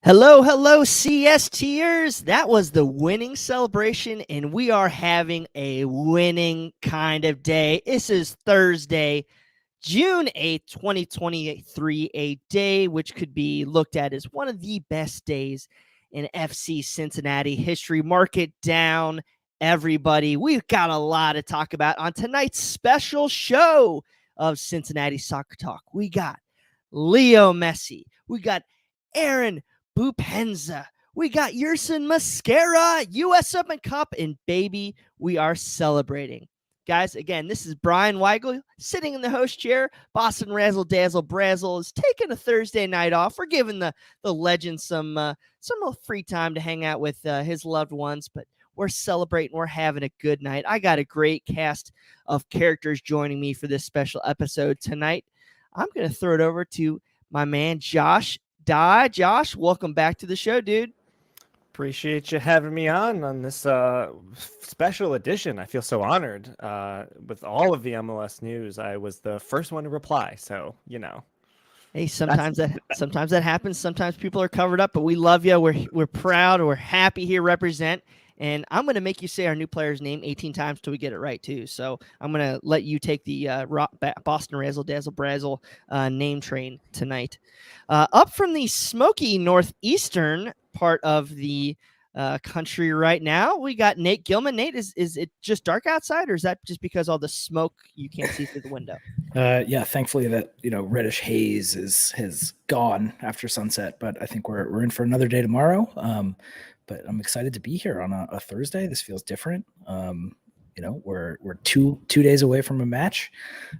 Hello, hello, CSTers. That was the winning celebration, and we are having a winning kind of day. This is Thursday, June 8th, 2023, a day which could be looked at as one of the best days in FC Cincinnati history. Mark it down, everybody. We've got a lot to talk about on tonight's special show of Cincinnati Soccer Talk. We got Leo Messi. We got Aaron Boupendza. We got Yerson Mosquera, U.S. Open Cup, and baby, we are celebrating. Guys, again, this is Brian Weigel sitting in the host chair. Boston Razzle Dazzle Brazzle is taking a Thursday night off. We're giving the legend some free time to hang out with his loved ones, but we're celebrating. We're having a good night. I got a great cast of characters joining me for this special episode tonight. I'm going to throw it over to my man, Josh Dye. Josh, welcome back to the show, dude. Appreciate you having me on this special edition. I feel so honored. With all of the MLS news, I was the first one to reply. So, Hey, sometimes that happens. Sometimes people are covered up, but we love you. We're proud. We're happy here represent. And I'm going to make you say our new player's name 18 times till we get it right, too. So I'm going to let you take the Boston Razzle Dazzle Brazzle name train tonight. Up from the smoky northeastern part of the country right now, we got Nate Gilman. Nate, is it just dark outside, or is that just because all the smoke you can't see through the window? Yeah, thankfully that reddish haze has gone after sunset, but I think we're in for another day tomorrow. But I'm excited to be here on a Thursday. This feels different. We're two days away from a match,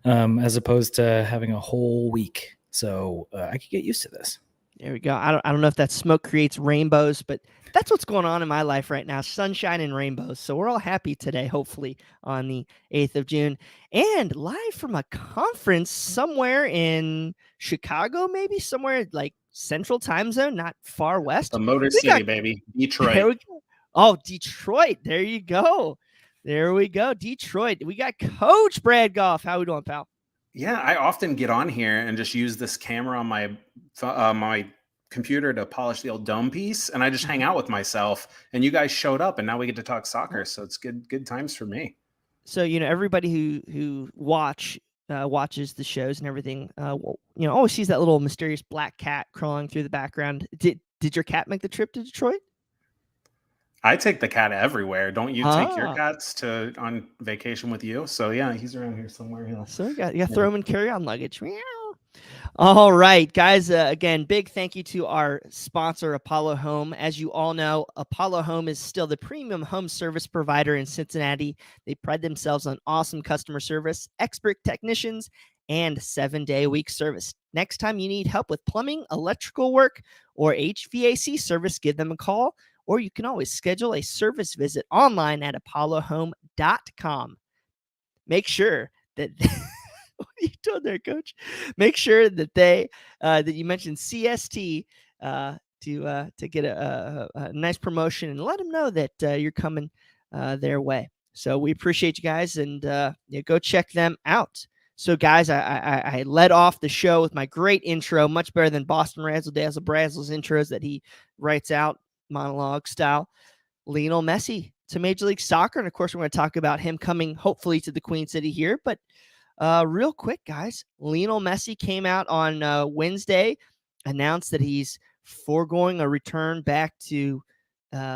as opposed to having a whole week. So I could get used to this. There we go. I don't know if that smoke creates rainbows, but that's what's going on in my life right now. Sunshine and rainbows. So we're all happy today, hopefully, on the 8th of June. And live from a conference somewhere in Chicago, maybe somewhere like Central Time Zone, not far west. The Motor City, baby. Detroit. There we go. Oh, Detroit. There you go. There we go. Detroit. We got Coach Brad Goff. How we doing, pal? Yeah, I often get on here and just use this camera on my computer to polish the old dome piece, and I just hang out with myself. And you guys showed up, and now we get to talk soccer, so it's good times for me. So everybody who watches the shows and everything, always sees that little mysterious black cat crawling through the background. Did your cat make the trip to Detroit? I take the cat everywhere. Don't you take your cats on vacation with you? So yeah, he's around here somewhere. So you got to throw him in carry-on luggage. Meow. All right, guys. Again, big thank you to our sponsor, Apollo Home. As you all know, Apollo Home is still the premium home service provider in Cincinnati. They pride themselves on awesome customer service, expert technicians, and 7-day-a-week service. Next time you need help with plumbing, electrical work, or HVAC service, give them a call, or you can always schedule a service visit online at apollohome.com. Make sure that what are you doing there, Coach? Make sure that that you mentioned CST to get a nice promotion, and let them know that you're coming their way. So we appreciate you guys, and go check them out. So, guys, I led off the show with my great intro, much better than Boston Razzle Dazzle Brazzle's intros that he writes out monologue style. Lionel Messi to Major League Soccer, and of course, we're going to talk about him coming hopefully to the Queen City here, but. Real quick, guys, Lionel Messi came out on Wednesday, announced that he's foregoing a return back to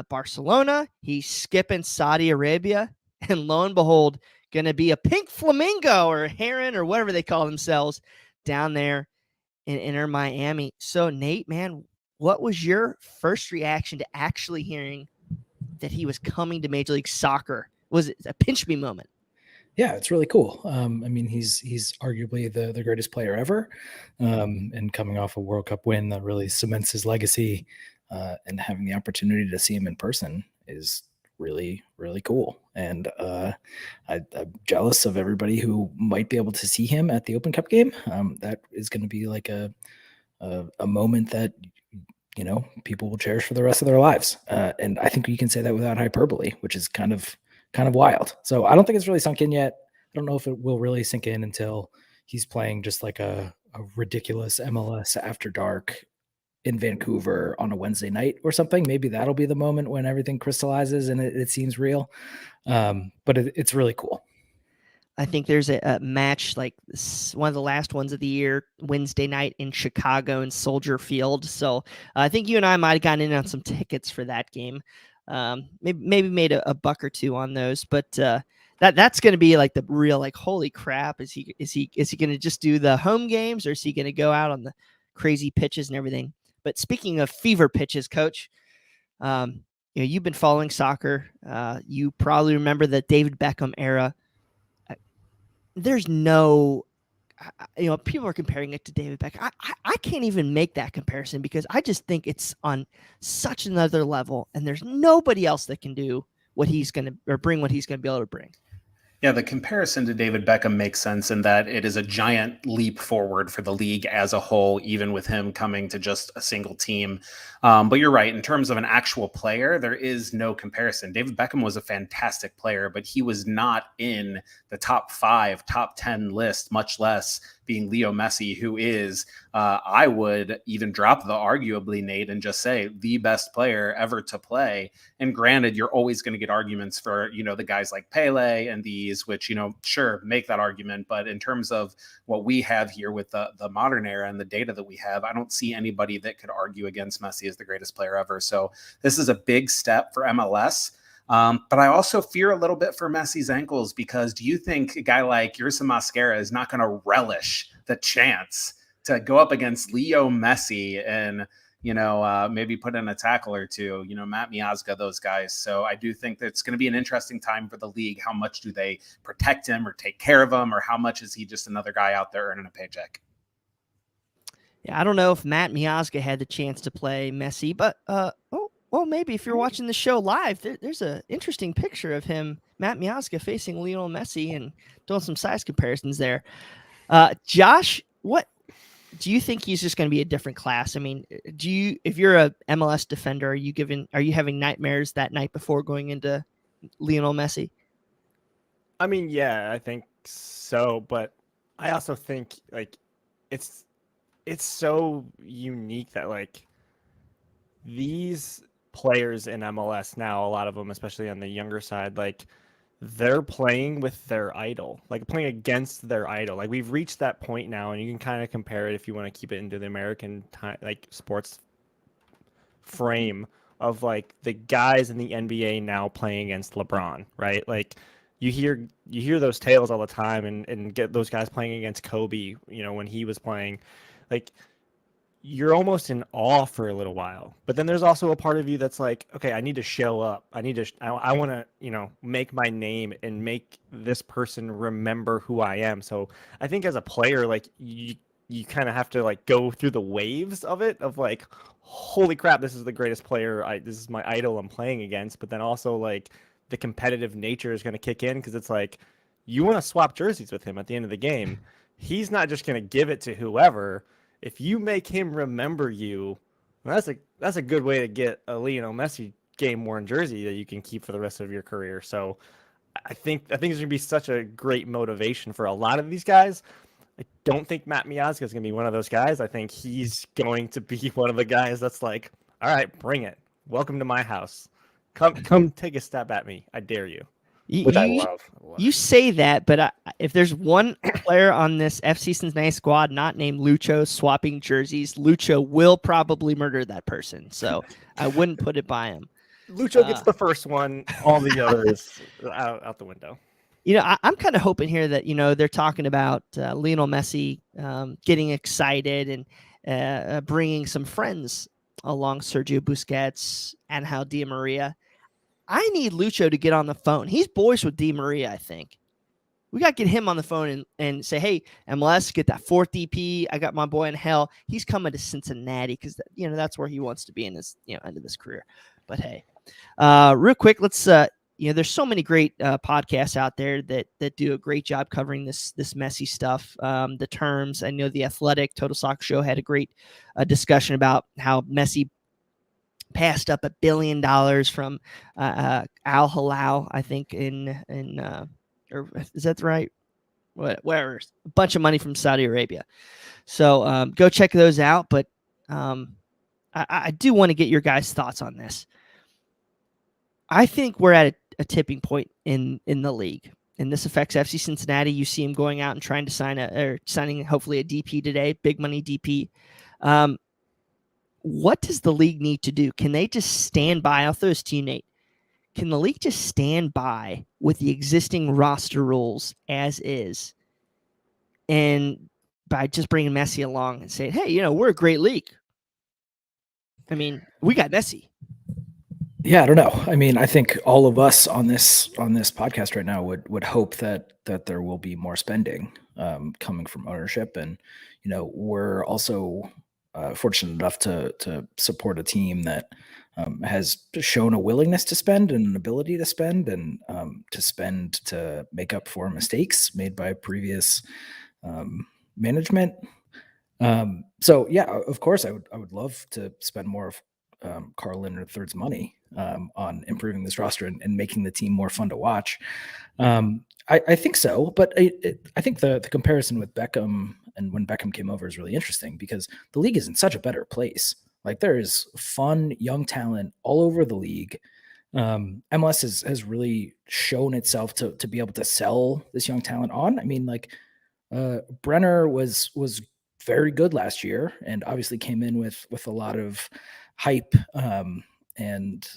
Barcelona. He's skipping Saudi Arabia, and lo and behold, going to be a pink flamingo or a heron or whatever they call themselves down there in Inter Miami. So, Nate, man, what was your first reaction to actually hearing that he was coming to Major League Soccer? Was it a pinch me moment? Yeah, it's really cool. He's arguably the greatest player ever, and coming off a World Cup win that really cements his legacy, and having the opportunity to see him in person is really, really cool. And I'm jealous of everybody who might be able to see him at the Open Cup game. That is going to be like a moment that people will cherish for the rest of their lives. And I think you can say that without hyperbole, which is kind of wild. So I don't think it's really sunk in yet. I don't know if it will really sink in until he's playing just like a ridiculous MLS after dark in Vancouver on a Wednesday night or something. Maybe that'll be the moment when everything crystallizes and it seems real. But it's really cool. I think there's a match like one of the last ones of the year, Wednesday night in Chicago in Soldier Field. So I think you and I might have gotten in on some tickets for that game. Maybe made a buck or two on those, but that's going to be like the real like holy crap. Is he going to just do the home games, or is he going to go out on the crazy pitches and everything? But speaking of fever pitches, Coach, you've been following soccer. You probably remember the David Beckham era. There's no, people are comparing it to David Beckham. I can't even make that comparison because I just think it's on such another level, and there's nobody else that can do what he's going to, or bring what he's going to be able to bring. Yeah, the comparison to David Beckham makes sense in that it is a giant leap forward for the league as a whole, even with him coming to just a single team. But you're right, in terms of an actual player, there is no comparison. David Beckham was a fantastic player, but he was not in the top 5, top 10 list, much less being Leo Messi, who is, I would even drop the arguably, Nate, and just say the best player ever to play. And granted, you're always going to get arguments for, the guys like Pele and these, which, sure, make that argument. But in terms of what we have here with the modern era and the data that we have, I don't see anybody that could argue against Messi as the greatest player ever. So this is a big step for MLS. But I also fear a little bit for Messi's ankles, because do you think a guy like Yerson Mosquera is not going to relish the chance to go up against Leo Messi and, maybe put in a tackle or two, Matt Miazga, those guys. So I do think that it's going to be an interesting time for the league. How much do they protect him or take care of him, or how much is he just another guy out there earning a paycheck? Yeah, I don't know if Matt Miazga had the chance to play Messi, but well, maybe if you're watching the show live, there's an interesting picture of him, Matt Miazga, facing Lionel Messi and doing some size comparisons there. Josh, what do you think he's just going to be a different class? I mean, if you're a MLS defender, are you having nightmares that night before going into Lionel Messi? I mean, yeah, I think so, but I also think like it's so unique that like these players in MLS now, a lot of them, especially on the younger side, like they're playing with their idol, like playing against their idol. Like we've reached that point now, and you can kind of compare it if you want to keep it into the American time, like sports frame of like the guys in the NBA now playing against LeBron, right? Like you hear those tales all the time, and get those guys playing against Kobe, when he was playing, like you're almost in awe for a little while. But then there's also a part of you that's like, okay, I need to show up. I want to, make my name and make this person remember who I am. So I think as a player, like you kind of have to like go through the waves of it, of like, holy crap, this is the greatest player. This is my idol I'm playing against. But then also like the competitive nature is going to kick in, because it's like, you want to swap jerseys with him at the end of the game. He's not just going to give it to whoever. If you make him remember you, that's a good way to get a Lionel Messi game-worn jersey that you can keep for the rest of your career. So I think it's going to be such a great motivation for a lot of these guys. I don't think Matt Miazga is going to be one of those guys. I think he's going to be one of the guys that's like, all right, bring it. Welcome to my house. Come take a step at me. I dare you. Which I love. You say that, but if there's one player on this FC Cincinnati squad not named Lucho swapping jerseys, Lucho will probably murder that person. So I wouldn't put it by him. Lucho gets the first one. All the others out the window. I'm kind of hoping here that, they're talking about Lionel Messi getting excited and bringing some friends along, Sergio Busquets, Angel Di Maria. I need Lucho to get on the phone. He's boys with Di Maria, I think. We got to get him on the phone and say, hey, MLS, get that 4th DP. I got my boy in hell. He's coming to Cincinnati because, that's where he wants to be in his, end of his career. But, hey, real quick, let's, there's so many great podcasts out there that do a great job covering this Messi stuff, the terms. I know The Athletic, Total Soccer Show had a great discussion about how Messi passed up $1 billion from Al Hilal, I think, or is that right? Whatever, a bunch of money from Saudi Arabia. So go check those out. But I do want to get your guys' thoughts on this. I think we're at a tipping point in the league, and this affects FC Cincinnati. You see him going out and trying to signing hopefully a DP today, big money DP. What does the league need to do? Can they just stand by? I'll throw this to you, Nate. Can the league just stand by with the existing roster rules as is, and by just bringing Messi along and saying, hey, we're a great league? I mean, we got Messi. Yeah, I don't know. I mean, I think all of us on this podcast right now would hope that there will be more spending coming from ownership, and we're also fortunate enough to support a team that has shown a willingness to spend and an ability to spend, and to spend to make up for mistakes made by previous management. So yeah, of course, I would love to spend more of Carl Leonard III's money on improving this roster and making the team more fun to watch. I think so, but I think the comparison with Beckham and when Beckham came over is really interesting, because the league is in such a better place. Like, there is fun young talent all over the league. MLS has really shown itself to be able to sell this young talent on. I mean, like, Brenner was very good last year, and obviously came in with a lot of hype, and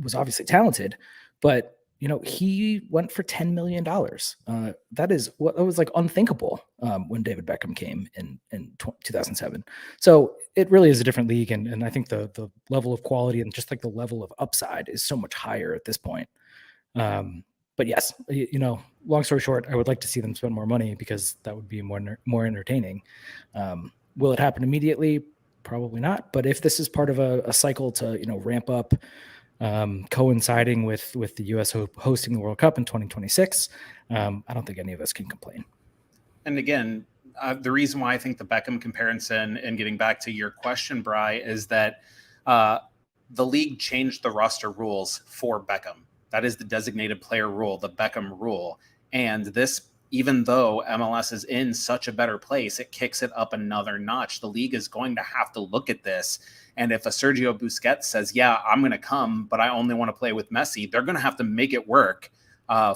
was obviously talented, but he went for $10 million. That was like unthinkable when David Beckham came in 2007. So it really is a different league, and I think the level of quality and just like the level of upside is so much higher at this point. But yes, long story short, I would like to see them spend more money, because that would be more entertaining. Will it happen immediately? Probably not. But if this is part of a cycle to ramp up, coinciding with the U.S. hosting the World Cup in 2026, I don't think any of us can complain. And again, the reason why I think the Beckham comparison, and getting back to your question, Bri, is that the league changed the roster rules for Beckham. That is the designated player rule, the Beckham rule. And this, even though MLS is in such a better place, it kicks it up another notch. The league is going to have to look at this. And if a Sergio Busquets says, yeah, I'm going to come, but I only want to play with Messi, they're going to have to make it work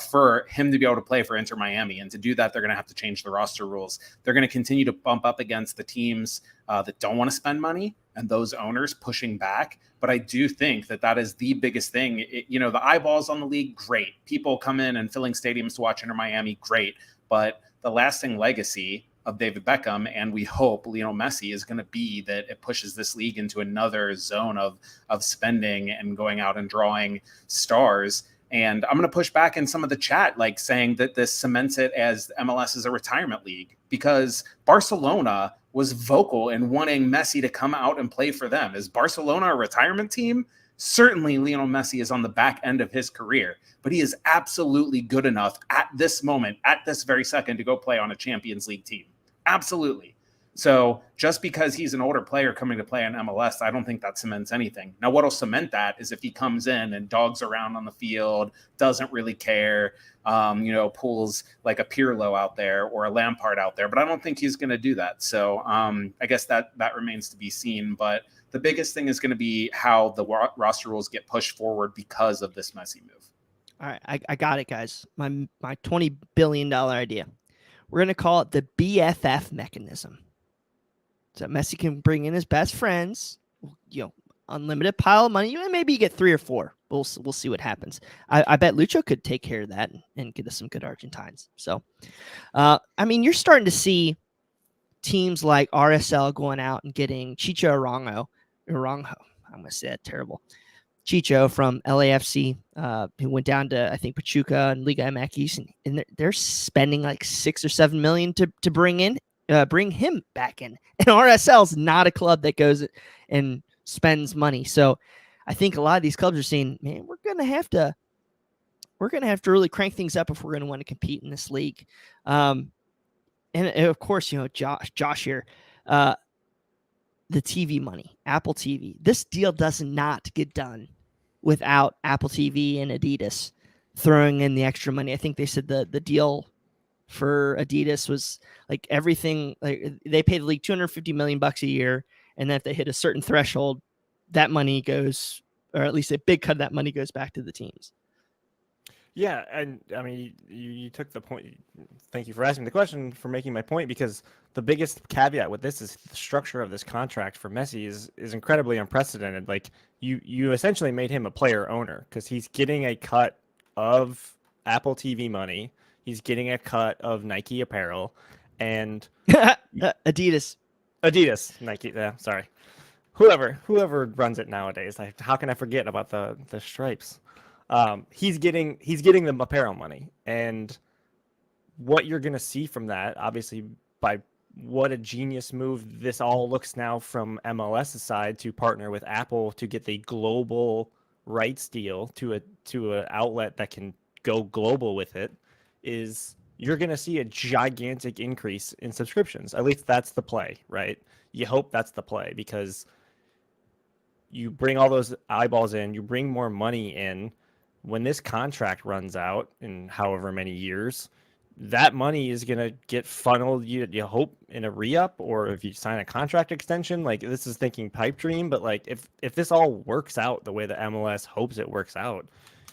for him to be able to play for Inter Miami. And to do that, they're going to have to change the roster rules. They're going to continue to bump up against the teams that don't want to spend money, and those owners pushing back. But I do think that is the biggest thing. The eyeballs on the league, great. People come in and filling stadiums to watch Inter Miami, great. But the lasting legacy of David Beckham, and we hope Lionel Messi, is going to be that it pushes this league into another zone of spending and going out and drawing stars. And I'm going to push back in some of the chat, like saying that this cements it as MLS is a retirement league, because Barcelona was vocal in wanting Messi to come out and play for them. Is Barcelona a retirement team? Certainly Lionel Messi is on the back end of his career, but he is absolutely good enough at this moment, at this very second, to go play on a Champions League team. Absolutely. So just because he's an older player coming to play on MLS, I don't think that cements anything. Now, what'll cement that is if he comes in and dogs around on the field, doesn't really care, pulls like a Pirlo out there or a Lampard out there. But I don't think he's going to do that. So I guess that remains to be seen. But the biggest thing is going to be how the roster rules get pushed forward because of this Messi move. All right, I got it, guys. My $20 billion idea. We're going to call it the BFF mechanism. So Messi can bring in his best friends, unlimited pile of money, and maybe you get 3 or 4. We'll see what happens. I bet Lucho could take care of that and get us some good Argentines. So, you're starting to see teams like RSL going out and getting Chicho Arango. I'm going to say that terrible. Chicho from LAFC, who went down to, I think, Pachuca and Liga MX, and they're spending like $6 or $7 million to bring him back in. And RSL's not a club that goes and spends money. So I think a lot of these clubs are saying, man, we're gonna have to really crank things up if we're gonna want to compete in this league. And of course, Josh here, the TV money, Apple TV. This deal does not get done without Apple TV and Adidas throwing in the extra money. I think they said the deal for Adidas was like everything, like they pay the league $250 million a year, And then if they hit a certain threshold, that money goes, or at least a big cut of that money goes back to the teams. Yeah, and I mean, you took the point. Thank you for asking the question, for making my point, because the biggest caveat with this is the structure of this contract for Messi is incredibly unprecedented. Like you essentially made him a player owner because he's getting a cut of Apple TV money, he's getting a cut of Nike apparel, and Adidas, Nike. Yeah, sorry, whoever runs it nowadays. Like, how can I forget about the stripes? He's getting them apparel money, and what you're gonna see from that, obviously, by what a genius move this all looks now from MLS's side to partner with Apple to get the global rights deal to an outlet that can go global with it, is you're gonna see a gigantic increase in subscriptions. At least that's the play, right? You hope that's the play, because you bring all those eyeballs in, you bring more money in. When this contract runs out in however many years, that money is going to get funneled, you hope, in a re-up, or if you sign a contract extension. Like, this is thinking pipe dream, but like if this all works out the way the MLS hopes it works out,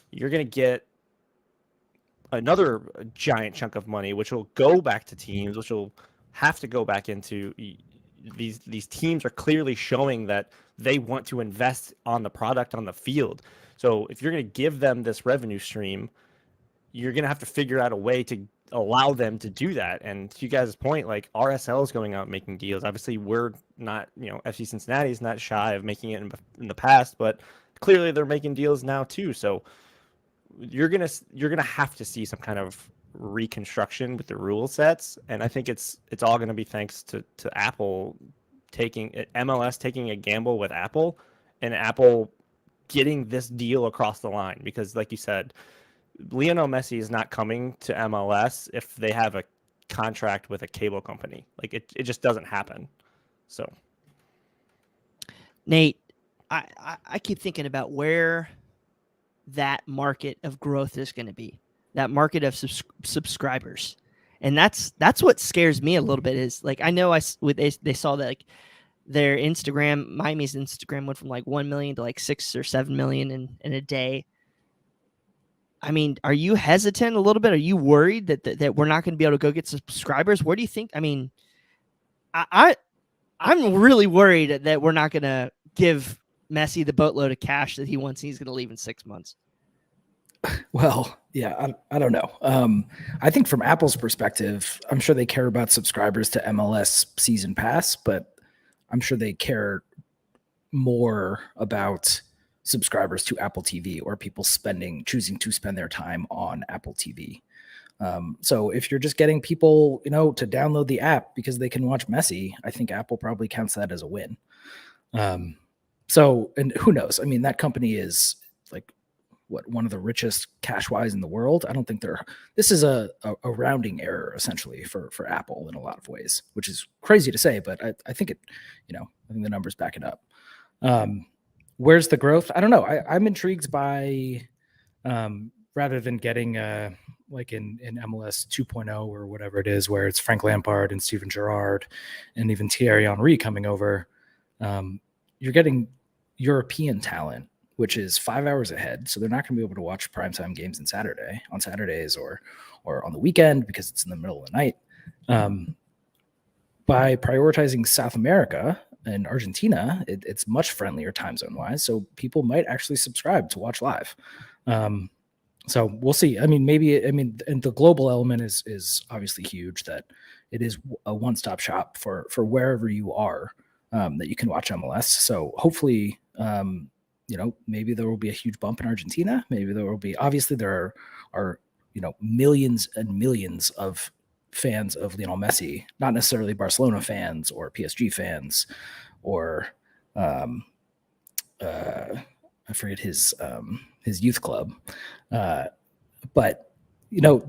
you're going to get another giant chunk of money, which will go back to teams, which will have to go back into these teams are clearly showing that they want to invest on the product on the field. So if you're going to give them this revenue stream, you're going to have to figure out a way to allow them to do that. And to you guys' point, like, RSL is going out making deals. Obviously, we're not, FC Cincinnati is not shy of making it in the past, but clearly they're making deals now too. So you're gonna have to see some kind of reconstruction with the rule sets, and I think it's all going to be thanks to Apple MLS taking a gamble with Apple, and Apple getting this deal across the line. Because like you said, Lionel Messi is not coming to MLS if they have a contract with a cable company. Like, it just doesn't happen. So Nate, I keep thinking about where that market of growth is going to be, that market of subscribers. And that's what scares me a little bit, is like, I know they saw that, like, their Instagram, Miami's Instagram went from like 1 million to like 6 or 7 million in a day. I mean, are you hesitant a little bit? Are you worried that we're not going to be able to go get subscribers? Where do you think? I mean, I'm really worried that we're not going to give Messi the boatload of cash that he wants. He's going to leave in 6 months. Well, yeah, I don't know. I think from Apple's perspective, I'm sure they care about subscribers to MLS season pass, but I'm sure they care more about subscribers to Apple TV, or people choosing to spend their time on Apple TV. So if you're just getting people, to download the app because they can watch Messi, I think Apple probably counts that as a win. So, and who knows? I mean, that company is like, one of the richest cash-wise in the world. I don't think this is a rounding error essentially for Apple in a lot of ways, which is crazy to say, but I think I think the numbers back it up. Where's the growth? I don't know. I'm intrigued by, rather than getting like in MLS 2.0 or whatever it is, where it's Frank Lampard and Steven Gerrard and even Thierry Henry coming over, you're getting European talent, which is 5 hours ahead. So they're not going to be able to watch primetime games on Saturdays or on the weekend because it's in the middle of the night. By prioritizing South America and Argentina, it's much friendlier time zone wise. So people might actually subscribe to watch live. So we'll see. I mean, and the global element is obviously huge, that it is a one-stop shop for wherever you are, that you can watch MLS. So hopefully, maybe there will be a huge bump in Argentina. Maybe there will be, obviously there are millions and millions of fans of Lionel Messi, not necessarily Barcelona fans or PSG fans, or I forget his youth club. But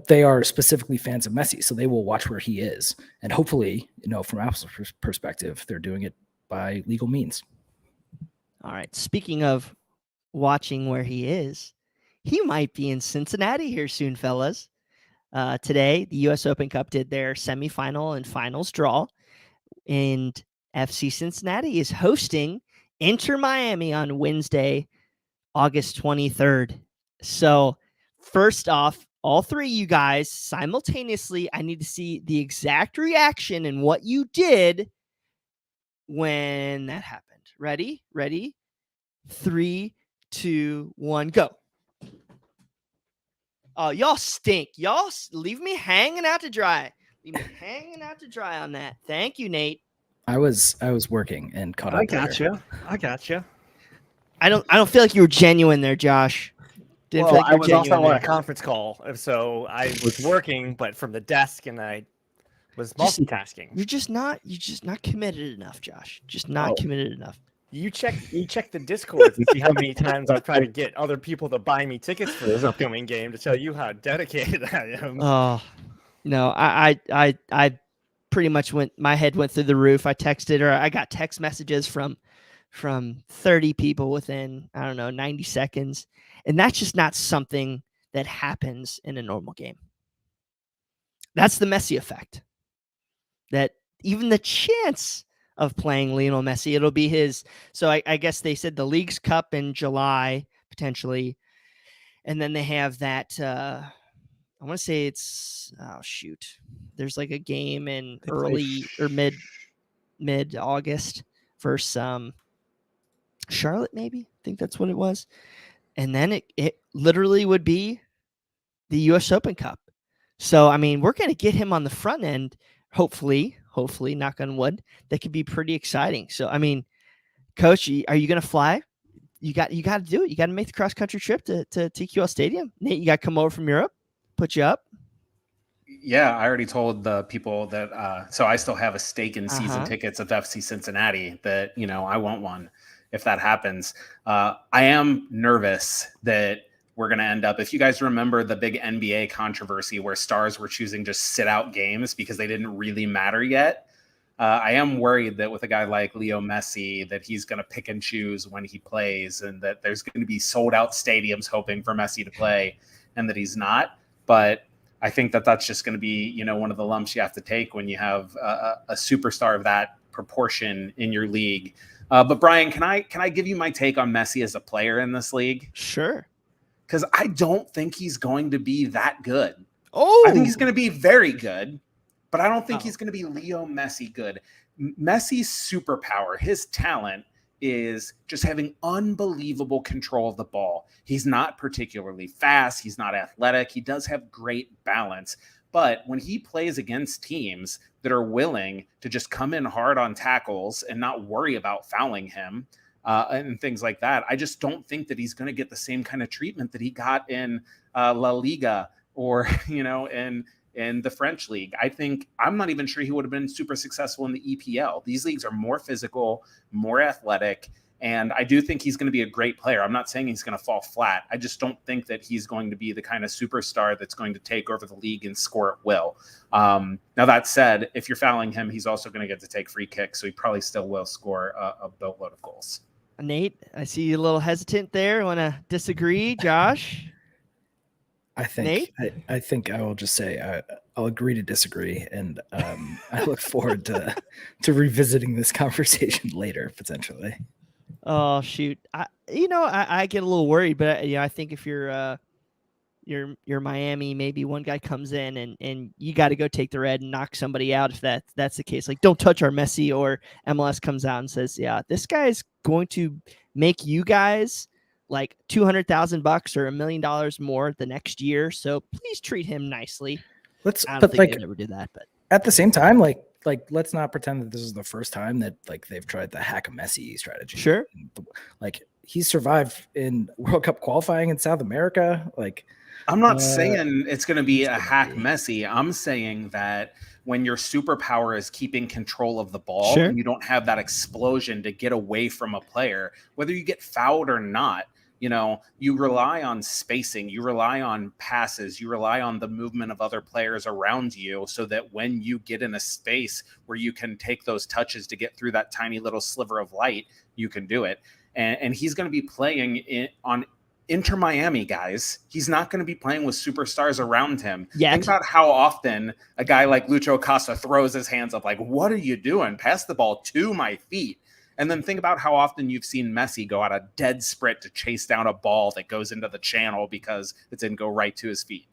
they are specifically fans of Messi, so they will watch where he is. And hopefully, from Apple's perspective, they're doing it by legal means. All right. Speaking of watching where he is, he might be in Cincinnati here soon, fellas. Today, the U.S. Open Cup did their semifinal and finals draw, and FC Cincinnati is hosting Inter Miami on Wednesday, August 23rd. So first off, all three of you guys simultaneously, I need to see the exact reaction and what you did when that happened. Ready? 3, 2, 1, go. Oh, y'all stink. Y'all leave me hanging out to dry. Leave me hanging out to dry on that. Thank you, Nate. I was working and caught up. I gotcha. I don't feel like you were genuine there, Josh. Didn't feel like you I were was also genuine on a there. conference call, so I was working, but from the desk, and I was multitasking. You're just not committed enough, Josh. Just not committed enough. You check the Discord and see how many times I've tried to get other people to buy me tickets for this upcoming game to tell you how dedicated I am. Oh no, I pretty much my head went through the roof. I texted her. I got text messages from 30 people within, I don't know, 90 seconds. And that's just not something that happens in a normal game. That's the Messi effect. That even the chance of playing Lionel Messi, it'll be his. So I guess they said the League's Cup in July, potentially. And then they have that, I want to say it's, oh, shoot. There's like a game in early or mid-August versus Charlotte, maybe. I think that's what it was. And then it literally would be the U.S. Open Cup. So, I mean, we're going to get him on the front end, hopefully, knock on wood. That could be pretty exciting. So, I mean, Coach, are you going to fly? You got to do it. You got to make the cross-country trip to TQL Stadium. Nate, you got to come over from Europe, put you up. Yeah, I already told the people that, so I still have a stake in season tickets of FC Cincinnati that, I want one if that happens. I am nervous that we're going to end up, if you guys remember the big NBA controversy where stars were choosing just sit out games because they didn't really matter yet. I am worried that with a guy like Leo Messi, that he's going to pick and choose when he plays and that there's going to be sold out stadiums hoping for Messi to play and that he's not. But I think that that's just going to be, one of the lumps you have to take when you have a superstar of that proportion in your league. But Brian, can I give you my take on Messi as a player in this league? Sure. Because I don't think he's going to be that good. Oh, I think he's going to be very good, but I don't think he's going to be Leo Messi good. Messi's superpower, his talent, is just having unbelievable control of the ball. He's not particularly fast. He's not athletic. He does have great balance. But when he plays against teams that are willing to just come in hard on tackles and not worry about fouling him and things like that, I just don't think that he's going to get the same kind of treatment that he got in La Liga or, in the French league. I'm not even sure he would have been super successful in the EPL. These leagues are more physical, more athletic, and I do think he's going to be a great player. I'm not saying he's going to fall flat. I just don't think that he's going to be the kind of superstar that's going to take over the league and score at will. Now, that said, if you're fouling him, he's also going to get to take free kicks, so he probably still will score a boatload of goals. Nate, I see you a little hesitant there. Want to disagree, Josh? I think I will just say I'll agree to disagree, and I look forward to revisiting this conversation later potentially. Oh shoot, I get a little worried, but I think if you're Miami, maybe one guy comes in and you got to go take the red and knock somebody out if that's the case. Like, don't touch our Messi, or MLS comes out and says, yeah, this guy is going to make you guys like $200,000 or $1 million more the next year. So please treat him nicely. I don't think they'd ever do that, but at the same time, like let's not pretend that this is the first time that like they've tried the hack Messi strategy. Sure. Like, he's survived in World Cup qualifying in South America. Like, I'm not saying it's going to be a hack Messi. I'm saying that when your superpower is keeping control of the ball, sure, and you don't have that explosion to get away from a player, whether you get fouled or not, you rely on spacing, you rely on passes, you rely on the movement of other players around you so that when you get in a space where you can take those touches to get through that tiny little sliver of light, you can do it. And he's going to be playing on Inter Miami, guys. He's not going to be playing with superstars around him. Yet. Think about how often a guy like Lucho Acosta throws his hands up like, what are you doing? Pass the ball to my feet. And then think about how often you've seen Messi go out a dead sprint to chase down a ball that goes into the channel because it didn't go right to his feet.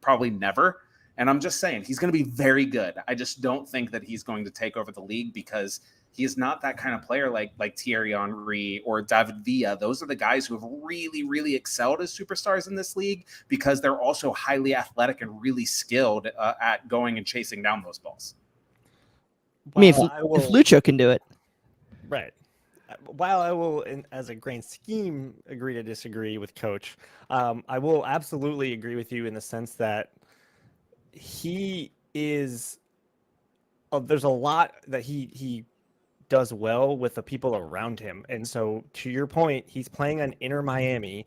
Probably never. And I'm just saying, he's going to be very good. I just don't think that he's going to take over the league because he is not that kind of player like Thierry Henry or David Villa. Those are the guys who have really, really excelled as superstars in this league because they're also highly athletic and really skilled at going and chasing down those balls. I mean, if Lucho can do it. Right. While I will, as a grand scheme, agree to disagree with Coach, I will absolutely agree with you in the sense that he is. There's a lot that he does well with the people around him, and so to your point, he's playing on Inter Miami.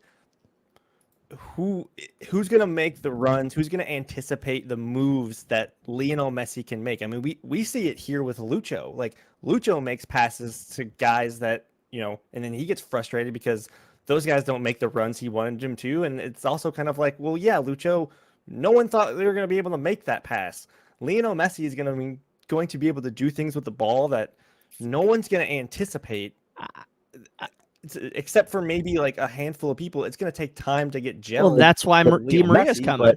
Who's going to make the runs? Who's going to anticipate the moves that Lionel Messi can make? I mean, we see it here with Lucho. Like Lucho makes passes to guys that, and then he gets frustrated because those guys don't make the runs he wanted them to. And it's also kind of like, well, yeah, Lucho, no one thought they were going to be able to make that pass. Lionel Messi is going to be able to do things with the ball that no one's going to anticipate. Except for maybe like a handful of people, it's going to take time to get gelled. Well, that's why Di Maria's coming.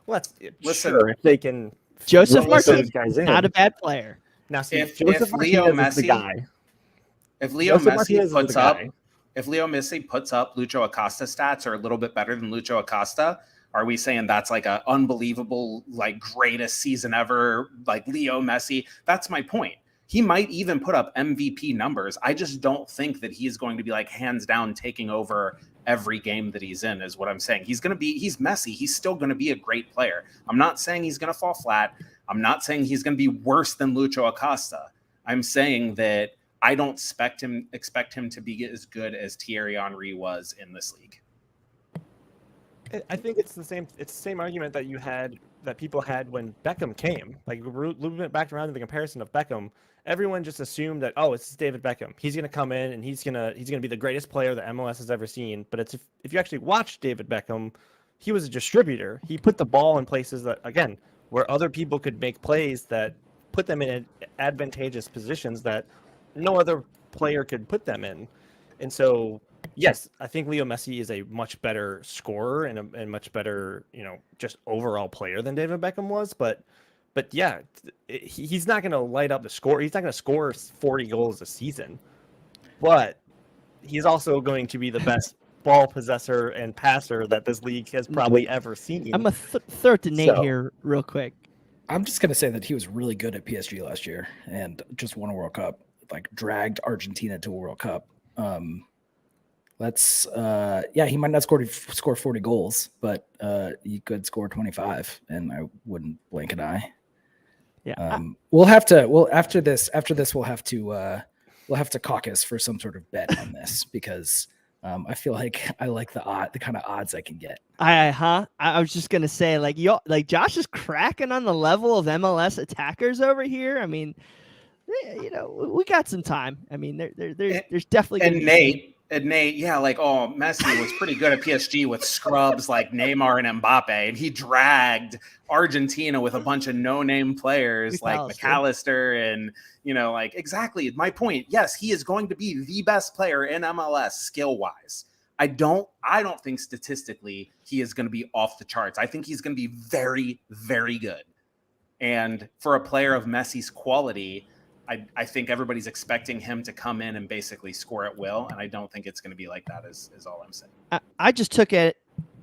Listen, sure, if they can. Joseph Martinez, not a bad player. Now, see, if Leo Messi puts up Lucho Acosta stats are a little bit better than Lucho Acosta, are we saying that's like an unbelievable, like greatest season ever, like Leo Messi? That's my point. He might even put up MVP numbers. I just don't think that he's going to be like hands down taking over every game that he's in is what I'm saying. He's Messi. He's still going to be a great player. I'm not saying he's going to fall flat. I'm not saying he's going to be worse than Lucho Acosta. I'm saying that I don't expect him to be as good as Thierry Henry was in this league. I think it's the same argument that people had when Beckham came. Like looping it back around to the comparison of Beckham, everyone just assumed that it's David Beckham. He's going to come in and he's going to be the greatest player that MLS has ever seen. But if you actually watch David Beckham, he was a distributor. He put the ball in places that, again, where other people could make plays that put them in advantageous positions that no other player could put them in. And so, yes, I think Leo Messi is a much better scorer and a much better, just overall player than David Beckham was. But yeah, he's not going to light up the score. He's not going to score 40 goals a season. But he's also going to be the best ball possessor and passer that this league has probably ever seen. I'm a throw to Nate here real quick. I'm just going to say that he was really good at PSG last year and just won a World Cup, like dragged Argentina to a World Cup. He might not score 40 goals, but he could score 25, and I wouldn't blink an eye. Yeah, after this, we'll have to caucus for some sort of bet on this because I feel like I like the kind of odds I can get. I was just gonna say, like Josh is cracking on the level of MLS attackers over here. I mean, we got some time. I mean, there's definitely Nate, yeah, Messi was pretty good at PSG with scrubs like Neymar and Mbappe, and he dragged Argentina with a bunch of no-name players like McAllister and, exactly my point. Yes, he is going to be the best player in MLS skill-wise. I don't think statistically he is going to be off the charts. I think he's going to be very, very good. And for a player of Messi's quality, I think everybody's expecting him to come in and basically score at will, and I don't think it's going to be like that is all I'm saying. I just took it,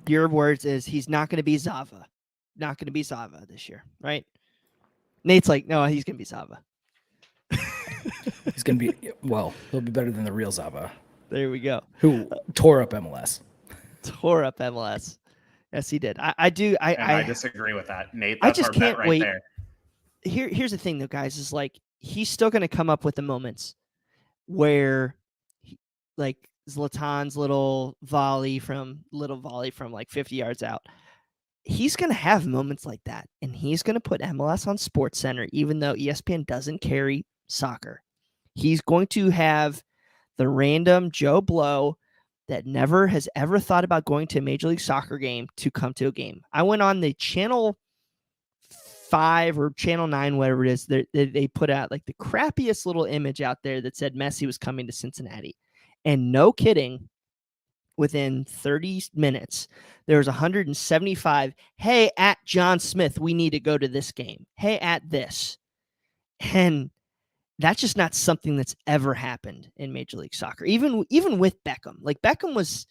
your words is he's not going to be Zava. Not going to be Zava this year, right? Nate's like, no, he's going to be Zava. He's going to be, he'll be better than the real Zava. There we go. Who tore up MLS. Yes, he did. I disagree with that, Nate. That's I just can't wait. There. Here's the thing, though, guys, is like he's still going to come up with the moments where, like Zlatan's little volley from like 50 yards out. He's going to have moments like that, and he's going to put MLS on SportsCenter, even though ESPN doesn't carry soccer. He's going to have the random Joe Blow that never has ever thought about going to a Major League Soccer game to come to a game. I went on the Channel 5 or Channel 9, whatever it is, they put out like the crappiest little image out there that said Messi was coming to Cincinnati. And no kidding, within 30 minutes, there was 175, hey, at John Smith, we need to go to this game. Hey, at this. And that's just not something that's ever happened in Major League Soccer. Even with Beckham. Like, Beckham was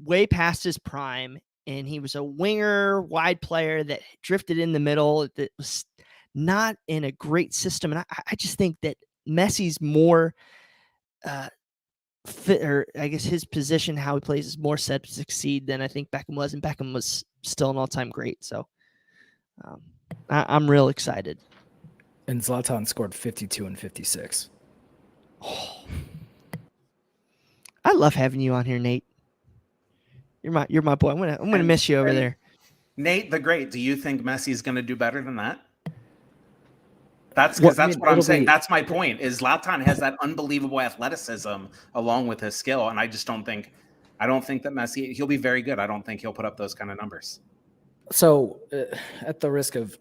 way past his prime, and he was a winger, wide player that drifted in the middle, that was not in a great system. And I just think that Messi's more fit, or I guess his position, how he plays, is more set to succeed than I think Beckham was. And Beckham was still an all-time great. So I'm real excited. And Zlatan scored 52 and 56. Oh. I love having you on here, Nate. You're my boy. I'm gonna miss you over there. Nate the Great, do you think Messi's gonna do better than that? That's what I'm saying. That's my point. Is Zlatan has that unbelievable athleticism along with his skill, and I don't think that Messi, he'll be very good. I don't think he'll put up those kind of numbers. So, at the risk of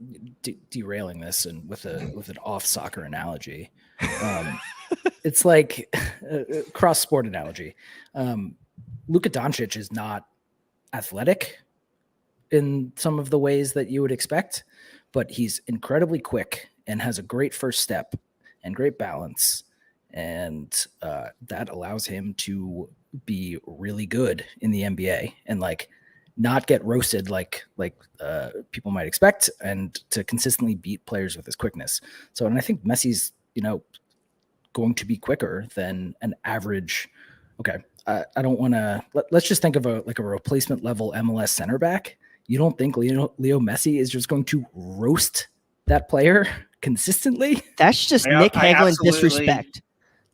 derailing this and with an off soccer analogy, it's like a cross sport analogy. Luka Doncic is not athletic in some of the ways that you would expect, but he's incredibly quick and has a great first step and great balance, and that allows him to be really good in the NBA and like not get roasted like people might expect, and to consistently beat players with his quickness. So, and I think Messi's, going to be quicker than an average. Okay, I don't want to. Let's just think of a replacement level MLS center back. You don't think Leo Messi is just going to roast that player consistently? That's just Nick Hagglund disrespect.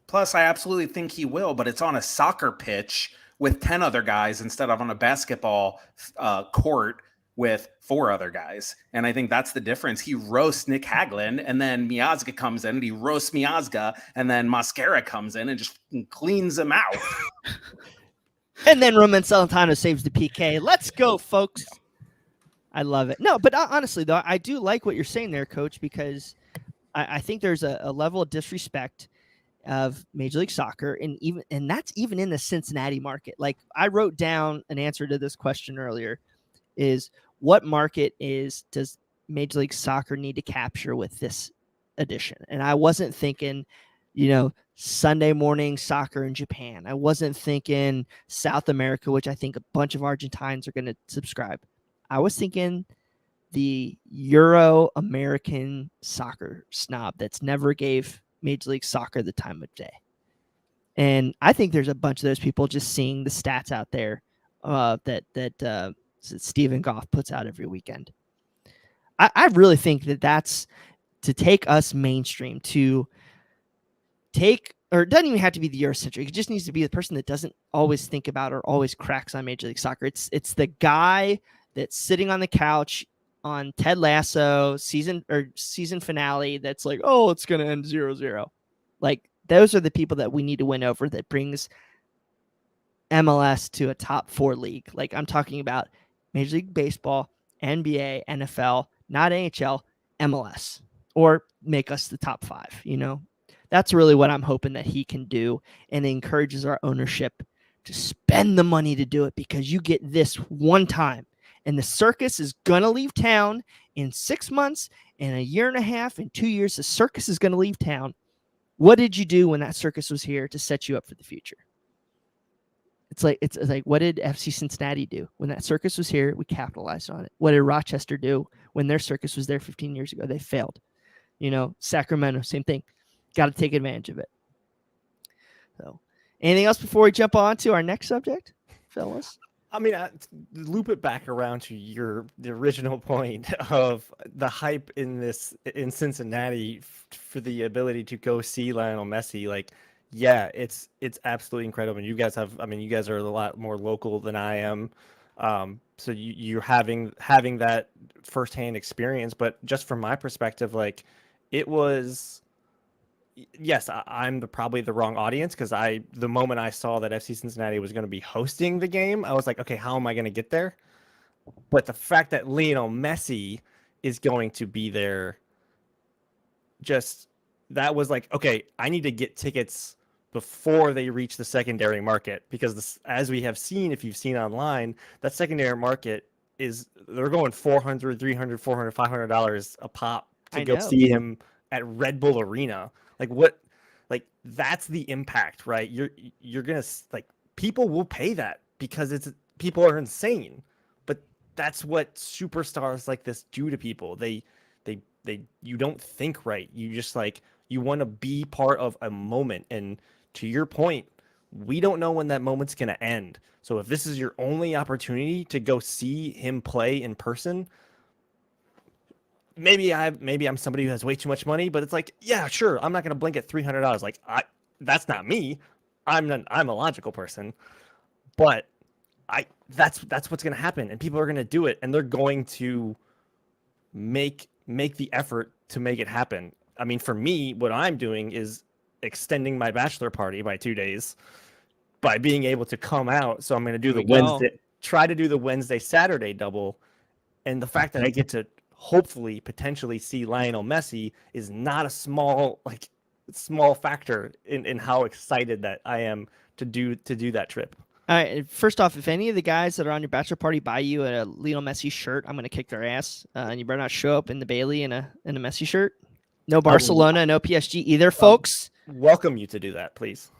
Plus, I absolutely think he will, but it's on a soccer pitch with 10 other guys instead of on a basketball court with 4 other guys. And I think that's the difference. He roasts Nick Hagglund, and then Miazga comes in and he roasts Miazga, and then Mosquera comes in and just cleans him out. And then Roman Celentano saves the PK. Let's go, folks. I love it. No, but honestly, though, I do like what you're saying there, Coach, because I think there's a level of disrespect of Major League Soccer, and that's even in the Cincinnati market. Like, I wrote down an answer to this question earlier: is what market does Major League Soccer need to capture with this edition? And I wasn't thinking, Sunday morning soccer in Japan. I wasn't thinking South America, which I think a bunch of Argentines are going to subscribe. I was thinking the Euro-American soccer snob that's never gave Major League Soccer the time of day. And I think there's a bunch of those people just seeing the stats out there that Stephen Goff puts out every weekend. I really think that's to take us mainstream, to take, or it doesn't even have to be the Eurocentric. It just needs to be the person that doesn't always think about or always cracks on Major League Soccer. It's the guy that's sitting on the couch on Ted Lasso season finale that's like, oh, it's going to end 0-0. Like, those are the people that we need to win over, that brings MLS to a top 4 league. Like, I'm talking about Major League Baseball, NBA, NFL, not NHL, MLS, or make us the top 5. That's really what I'm hoping that he can do, and it encourages our ownership to spend the money to do it, because you get this one time. And the circus is going to leave town in 6 months, in a year and a half, in 2 years. The circus is going to leave town. What did you do when that circus was here to set you up for the future? It's like what did FC Cincinnati do when that circus was here? We capitalized on it. What did Rochester do when their circus was there 15 years ago? They failed. Sacramento, same thing. Got to take advantage of it. So, anything else before we jump on to our next subject, fellas? I mean, loop it back around to the original point of the hype in Cincinnati for the ability to go see Lionel Messi. Like, yeah, it's absolutely incredible. And you guys are a lot more local than I am. So you're having that firsthand experience. But just from my perspective, like, it was, yes, I'm probably the wrong audience because the moment I saw that FC Cincinnati was going to be hosting the game, I was like, okay, how am I going to get there? But the fact that Lionel Messi is going to be there, that was like, okay, I need to get tickets before they reach the secondary market because as we have seen, if you've seen online, that secondary market they're going $400, $300, $400, $500 a pop to go see him at Red Bull Arena. Like that's the impact, right? You're gonna like people will pay that because people are insane, but that's what superstars like this do to people. They you don't think right. You just like you want to be part of a moment, and to your point, we don't know when that moment's gonna end. So if this is your only opportunity to go see him play in person, maybe I'm somebody who has way too much money, but it's like, yeah, sure, I'm not gonna blink at $300. Like that's not me. I'm a logical person, but that's what's gonna happen, and people are gonna do it, and they're going to make the effort to make it happen. I mean, for me, what I'm doing is extending my bachelor party by 2 days by being able to come out. So I'm going to do try to do the Wednesday, Saturday double. And the fact that I get to hopefully potentially see Lionel Messi is not a small factor in how excited that I am to do that trip. All right. First off, if any of the guys that are on your bachelor party buy you a Lionel Messi shirt, I'm going to kick their ass. And you better not show up in the Bailey in a Messi shirt. No Barcelona, no PSG either, folks. Welcome you to do that, please.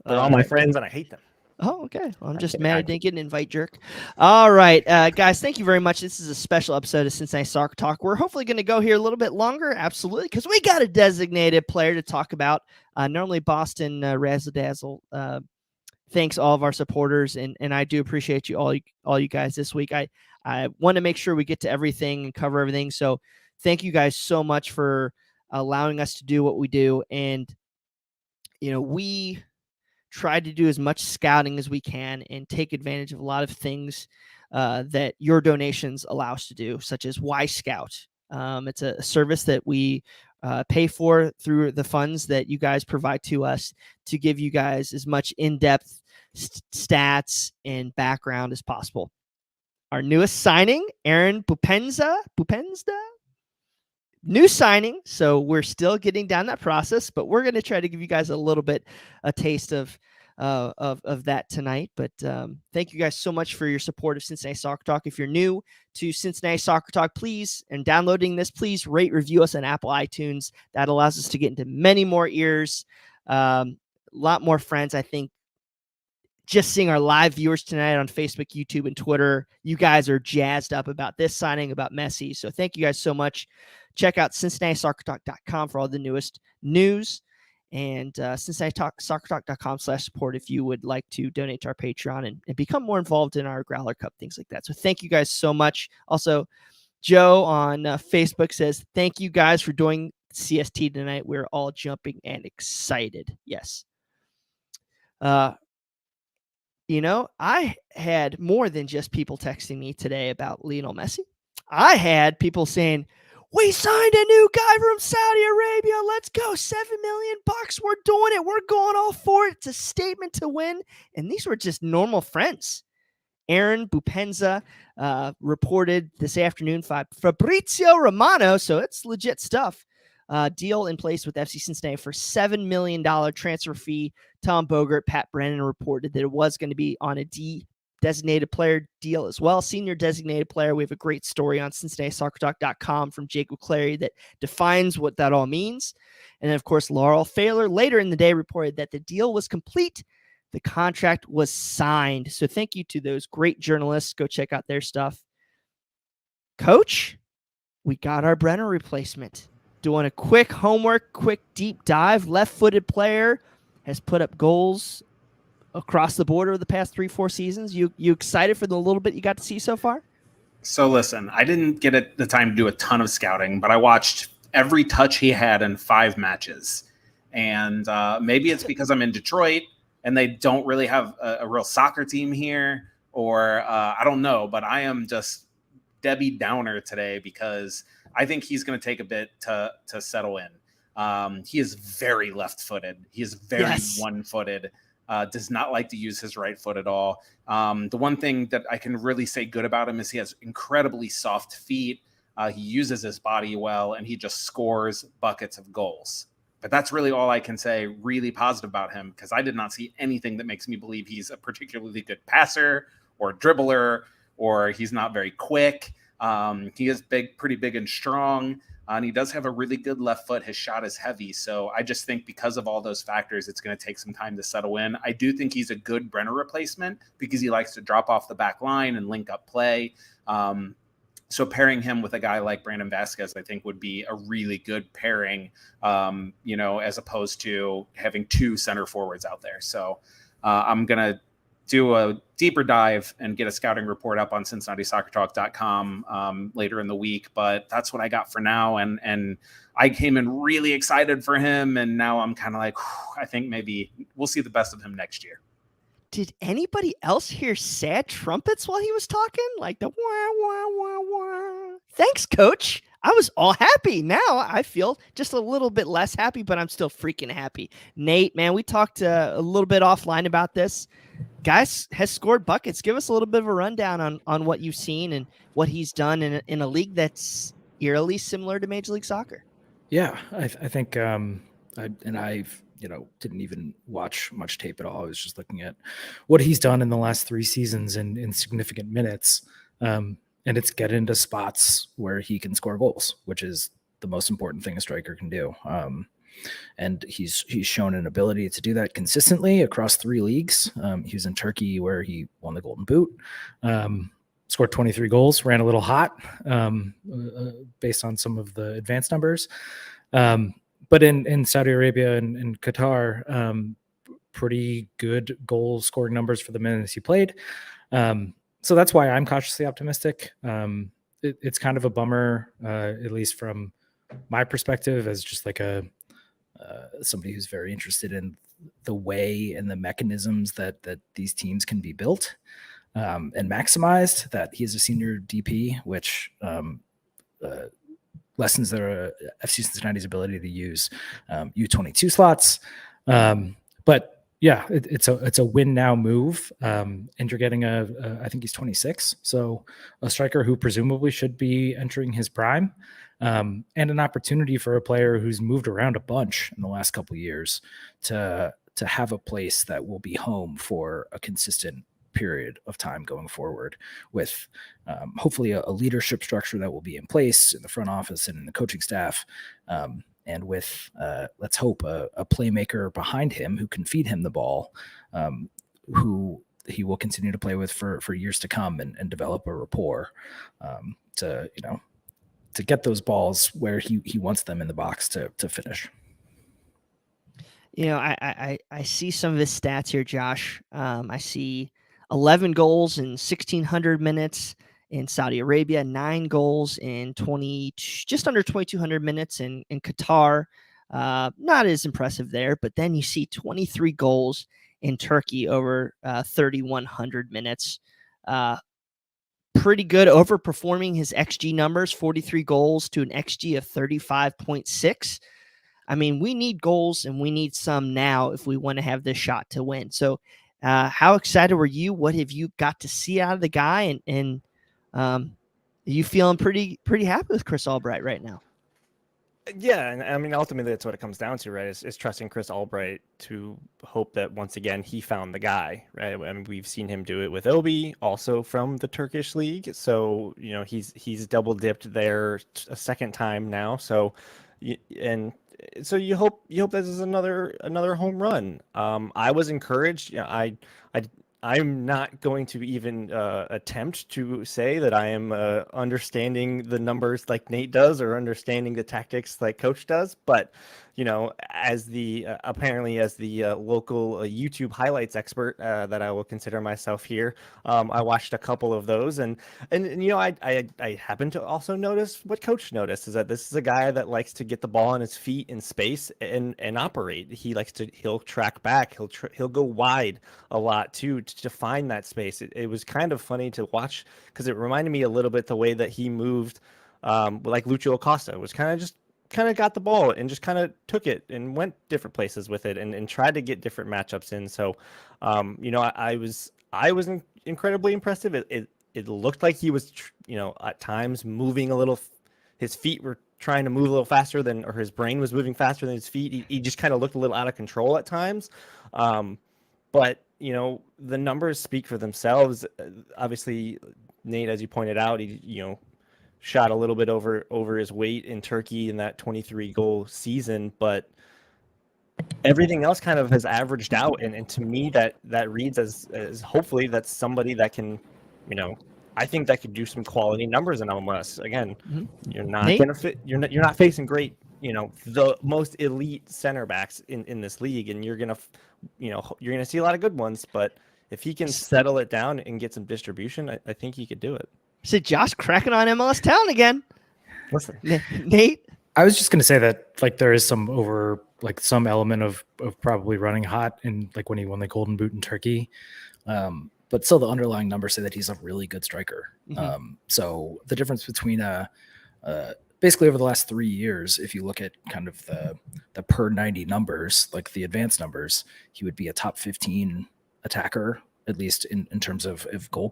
They're all my friends, and I hate them. Oh, okay. Well, I'm just mad I didn't get an invite, jerk. All right, guys, thank you very much. This is a special episode of Cincinnati Soccer Talk. We're hopefully going to go here a little bit longer, absolutely, because we got a designated player to talk about. Normally, Boston Razzle Dazzle thanks all of our supporters, and I do appreciate you all you guys this week. I want to make sure we get to everything and cover everything. So thank you guys so much for allowing us to do what we do. And, we try to do as much scouting as we can and take advantage of a lot of things that your donations allow us to do, such as Y Scout. It's a service that we pay for through the funds that you guys provide to us to give you guys as much in-depth stats and background as possible. Our newest signing, Aaron Boupendza, new signing. So we're still getting down that process, but we're going to try to give you guys a taste of that tonight. But thank you guys so much for your support of Cincinnati Soccer Talk. If you're new to Cincinnati Soccer Talk, please, and downloading this, please rate, review us on Apple iTunes. That allows us to get into many more ears, a lot more friends. I think just seeing our live viewers tonight on Facebook, YouTube, and Twitter, you guys are jazzed up about this signing, about Messi. So thank you guys so much. Check out CincinnatiSoccerTalk.com for all the newest news, and CincinnatiSoccerTalk.com/support if you would like to donate to our Patreon and become more involved in our Growler Cup, things like that. So thank you guys so much. Also, Joe on Facebook says, thank you guys for doing CST tonight. We're all jumping and excited. Yes. I had more than just people texting me today about Lionel Messi. I had people saying, we signed a new guy from Saudi Arabia. Let's go. $7 million. We're doing it. We're going all for it. It's a statement to win. And these were just normal friends. Aaron Boupendza reported this afternoon, Fabrizio Romano, so it's legit stuff. Deal in place with FC Cincinnati for $7 million transfer fee. Tom Bogert, Pat Brennan reported that it was going to be on a designated player deal as well. Senior designated player. We have a great story on CincinnatiSoccerTalk.com from Jacob Clary that defines what that all means. And then, of course, Laurel Failer later in the day reported that the deal was complete. The contract was signed. So thank you to those great journalists. Go check out their stuff. Coach, we got our Brenner replacement. Doing a quick homework, quick deep dive. Left-footed player, has put up goals across the board over the past 3-4 seasons. You excited for the little bit you got to see so far? So listen, I didn't get the time to do a ton of scouting, but I watched every touch he had in 5 matches. And maybe it's because I'm in Detroit and they don't really have a real soccer team here, or I don't know, but I am just Debbie Downer today because I think he's going to take a bit to settle in. He is very left-footed. He is very Yes. one-footed. Does not like to use his right foot at all. The one thing that I can really say good about him is he has incredibly soft feet. He uses his body well, and he just scores buckets of goals. But that's really all I can say really positive about him, because I did not see anything that makes me believe he's a particularly good passer or dribbler, or he's not very quick. He is pretty big and strong. And he does have a really good left foot. His shot is heavy. So I just think because of all those factors, it's going to take some time to settle in. I do think he's a good Brenner replacement because he likes to drop off the back line and link up play. So pairing him with a guy like Brandon Vasquez, I think would be a really good pairing, as opposed to having two center forwards out there. So I'm going to do a deeper dive and get a scouting report up on CincinnatiSoccerTalk.com later in the week. But that's what I got for now. And I came in really excited for him. And now I'm kind of like, I think maybe we'll see the best of him next year. Did anybody else hear sad trumpets while he was talking? Like the wah, wah, wah, wah. Thanks, coach. I was all happy. Now I feel just a little bit less happy, but I'm still freaking happy. Nate, man, we talked a little bit offline about this. Guys has scored buckets. Give us a little bit of a rundown on what you've seen and what he's done in a league that's eerily similar to Major League Soccer. Yeah, I think I've didn't even watch much tape at all. I was just looking at what he's done in the last 3 seasons in significant minutes. And it's get into spots where he can score goals, which is the most important thing a striker can do. And he's shown an ability to do that consistently across 3 leagues. He was in Turkey where he won the Golden Boot, scored 23 goals, ran a little hot based on some of the advanced numbers. But in Saudi Arabia and Qatar, pretty good goal scoring numbers for the minutes he played. So that's why I'm cautiously optimistic. It's kind of a bummer, at least from my perspective, as just like somebody who's very interested in the way and the mechanisms that these teams can be built and maximized, that he is a senior DP, which lessens their FC Cincinnati's ability to use U22 slots. But yeah, it's a win now move. And you're getting I think he's 26. So a striker who presumably should be entering his prime, and an opportunity for a player who's moved around a bunch in the last couple of years to have a place that will be home for a consistent period of time going forward, with hopefully a leadership structure that will be in place in the front office and in the coaching staff. And with, let's hope, a playmaker behind him who can feed him the ball, who he will continue to play with for years to come, and develop a rapport to get those balls where he wants them in the box to finish. I see some of his stats here, Josh. I see 11 goals in 1,600 minutes in Saudi Arabia, 9 goals in just under 2,200 minutes in Qatar. Not as impressive there, but then you see 23 goals in Turkey over 3,100 minutes. Pretty good, overperforming his XG numbers, 43 goals to an XG of 35.6. I mean, we need goals, and we need some now if we want to have this shot to win. So how excited were you? What have you got to see out of the guy? And you feeling pretty happy with Chris Albright right now? Yeah, and I mean, ultimately, that's what it comes down to, right? Is trusting Chris Albright to hope that once again he found the guy, right? I mean, we've seen him do it with Obi, also from the Turkish league. So he's double dipped there a second time now. So you hope this is another home run. I was encouraged. I'm not going to even attempt to say that I am understanding the numbers like Nate does, or understanding the tactics like Coach does. But as the local YouTube highlights expert that I will consider myself here, I watched a couple of those, and I happen to also notice what Coach noticed, is that this is a guy that likes to get the ball on his feet in space and operate. He'll track back, he'll go wide a lot too, to find that space. It was kind of funny to watch, because it reminded me a little bit the way that he moved, like Lucho Acosta. It was kind of just kind of got the ball and just kind of took it and went different places with it and tried to get different matchups in. So, I was incredibly impressive. It looked like he was, at times moving a little. His feet were trying to move a little faster or his brain was moving faster than his feet. He just kind of looked a little out of control at times. But the numbers speak for themselves. Obviously, Nate, as you pointed out, he shot a little bit over his weight in Turkey in that 23 goal season, but everything else kind of has averaged out. And to me, that reads as hopefully that's somebody that can, I think that could do some quality numbers in MLS. Again, you're not Nate? going to you're not facing great, the most elite center backs in this league, and you're going to see a lot of good ones, but if he can settle it down and get some distribution, I think he could do it. So Josh cracking on MLS talent again. Listen, Nate? I was just going to say that like there is some some element of probably running hot in like when he won the Golden Boot in Turkey. But still the underlying numbers say that he's a really good striker. So the difference between basically over the last 3 years, if you look at kind of the per 90 numbers, like the advanced numbers, he would be a top 15 attacker, at least in terms of goal